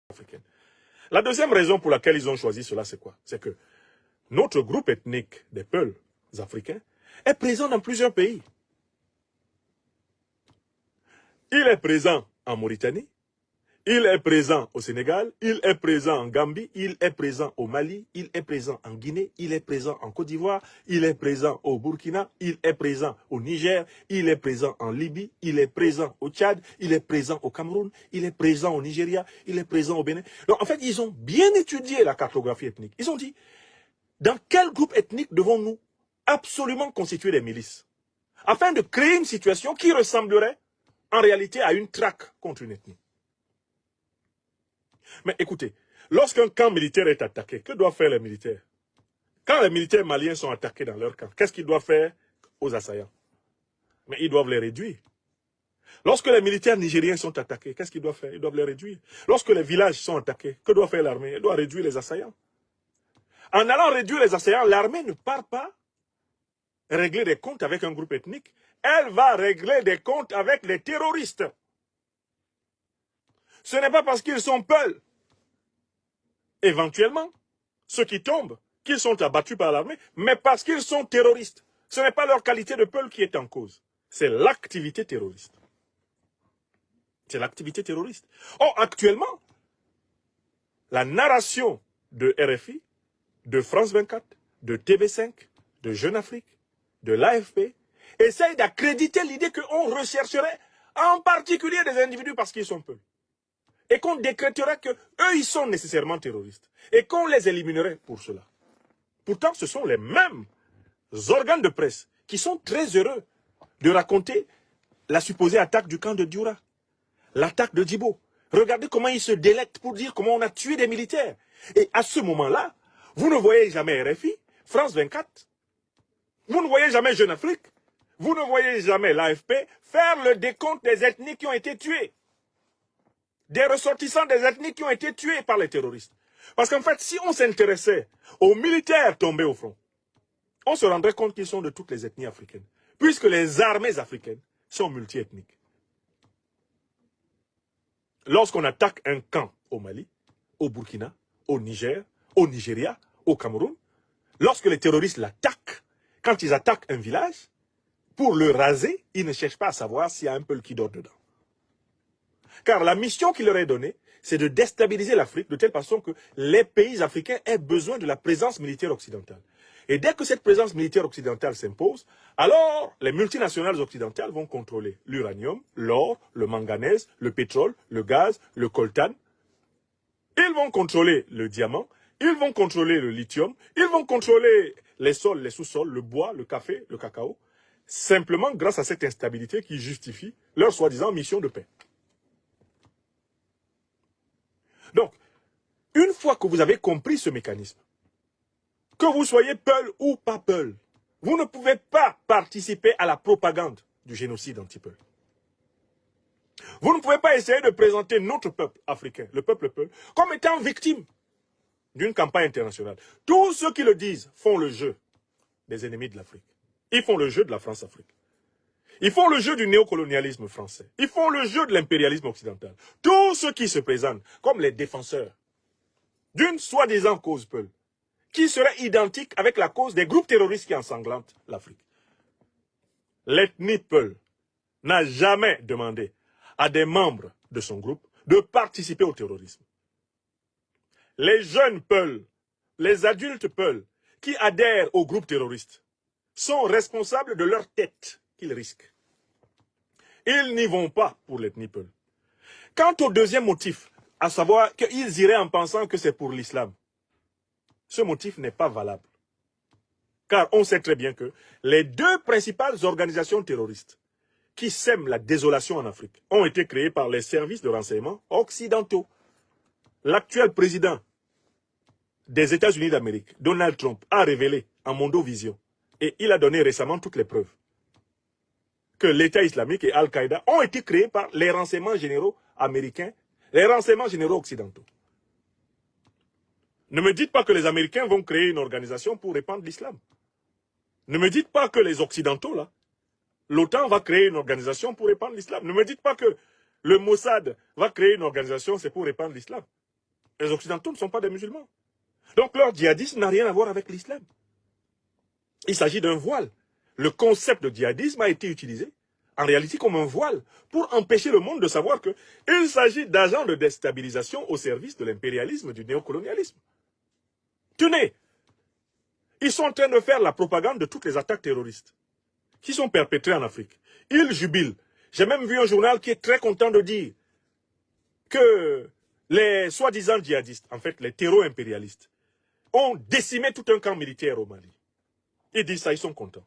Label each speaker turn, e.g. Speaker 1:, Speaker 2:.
Speaker 1: africaine. La deuxième raison pour laquelle ils ont choisi cela, c'est quoi? C'est que notre groupe ethnique des Peuls africains est présent dans plusieurs pays. Il est présent en Mauritanie, il est présent au Sénégal, il est présent en Gambie, il est présent au Mali, il est présent en Guinée, il est présent en Côte d'Ivoire, il est présent au Burkina, il est présent au Niger, il est présent en Libye, il est présent au Tchad, il est présent au Cameroun, il est présent au Nigeria, il est présent au Bénin. Donc en fait, ils ont bien étudié la cartographie ethnique. Ils ont dit, dans quel groupe ethnique devons-nous absolument constituer des milices afin de créer une situation qui ressemblerait en réalité à une traque contre une ethnie. Mais écoutez, lorsqu'un camp militaire est attaqué, que doivent faire les militaires? Quand les militaires maliens sont attaqués dans leur camp, qu'est-ce qu'ils doivent faire aux assaillants? Mais ils doivent les réduire. Lorsque les militaires nigériens sont attaqués, qu'est-ce qu'ils doivent faire? Ils doivent les réduire. Lorsque les villages sont attaqués, que doit faire l'armée? Elle doit réduire les assaillants. En allant réduire les assaillants, l'armée ne part pas régler des comptes avec un groupe ethnique. Elle va régler des comptes avec les terroristes. Ce n'est pas parce qu'ils sont Peuls, éventuellement, ceux qui tombent, qu'ils sont abattus par l'armée, mais parce qu'ils sont terroristes. Ce n'est pas leur qualité de Peul qui est en cause. C'est l'activité terroriste. C'est l'activité terroriste. Or, actuellement, la narration de RFI, de France 24, de TV5, de Jeune Afrique, de l'AFP, essaye d'accréditer l'idée qu'on rechercherait en particulier des individus parce qu'ils sont Peuls. Et qu'on décréterait qu'eux, ils sont nécessairement terroristes. Et qu'on les éliminerait pour cela. Pourtant, ce sont les mêmes organes de presse qui sont très heureux de raconter la supposée attaque du camp de Dioura, l'attaque de Djibo. Regardez comment ils se délectent pour dire comment on a tué des militaires. Et à ce moment-là, vous ne voyez jamais RFI, France 24, vous ne voyez jamais Jeune Afrique, vous ne voyez jamais l'AFP faire le décompte des ethnies qui ont été tuées. Des ressortissants des ethnies qui ont été tués par les terroristes. Parce qu'en fait, si on s'intéressait aux militaires tombés au front, on se rendrait compte qu'ils sont de toutes les ethnies africaines. Puisque les armées africaines sont multiethniques. Lorsqu'on attaque un camp au Mali, au Burkina, au Niger, au Nigeria, au Cameroun, lorsque les terroristes l'attaquent, quand ils attaquent un village, pour le raser, ils ne cherchent pas à savoir s'il y a un Peul qui dort dedans. Car la mission qui leur est donnée, c'est de déstabiliser l'Afrique de telle façon que les pays africains aient besoin de la présence militaire occidentale. Et dès que cette présence militaire occidentale s'impose, alors les multinationales occidentales vont contrôler l'uranium, l'or, le manganèse, le pétrole, le gaz, le coltan. Ils vont contrôler le diamant, ils vont contrôler le lithium, ils vont contrôler les sols, les sous-sols, le bois, le café, le cacao, simplement grâce à cette instabilité qui justifie leur soi-disant mission de paix. Donc, une fois que vous avez compris ce mécanisme, que vous soyez Peul ou pas Peul, vous ne pouvez pas participer à la propagande du génocide anti-Peul. Vous ne pouvez pas essayer de présenter notre peuple africain, le peuple Peul, comme étant victime d'une campagne internationale. Tous ceux qui le disent font le jeu des ennemis de l'Afrique. Ils font le jeu de la France-Afrique. Ils font le jeu du néocolonialisme français. Ils font le jeu de l'impérialisme occidental. Tous ceux qui se présentent comme les défenseurs d'une soi-disant cause Peul, qui serait identique avec la cause des groupes terroristes qui ensanglantent l'Afrique. L'ethnie Peul n'a jamais demandé à des membres de son groupe de participer au terrorisme. Les jeunes Peul, les adultes Peul, qui adhèrent au groupe terroriste, sont responsables de leur tête qu'ils risquent. Ils n'y vont pas pour l'ethnie Peul. Quant au deuxième motif, à savoir qu'ils iraient en pensant que c'est pour l'islam, ce motif n'est pas valable. Car on sait très bien que les deux principales organisations terroristes qui sèment la désolation en Afrique ont été créées par les services de renseignement occidentaux. L'actuel président des États-Unis d'Amérique, Donald Trump, a révélé en Mondovision, et il a donné récemment toutes les preuves, que l'État islamique et Al-Qaïda ont été créés par les renseignements généraux américains, les renseignements généraux occidentaux. Ne me dites pas que les Américains vont créer une organisation pour répandre l'islam. Ne me dites pas que les Occidentaux, là, l'OTAN va créer une organisation pour répandre l'islam. Ne me dites pas que le Mossad va créer une organisation, c'est pour répandre l'islam. Les Occidentaux ne sont pas des musulmans. Donc leur djihadisme n'a rien à voir avec l'islam. Il s'agit d'un voile. Le concept de djihadisme a été utilisé en réalité comme un voile pour empêcher le monde de savoir qu'il s'agit d'agents de déstabilisation au service de l'impérialisme, du néocolonialisme. Tenez, ils sont en train de faire la propagande de toutes les attaques terroristes qui sont perpétrées en Afrique. Ils jubilent. J'ai même vu un journal qui est très content de dire que les soi-disant djihadistes, en fait les terreaux impérialistes, ont décimé tout un camp militaire au Mali. Ils disent ça, ils sont contents.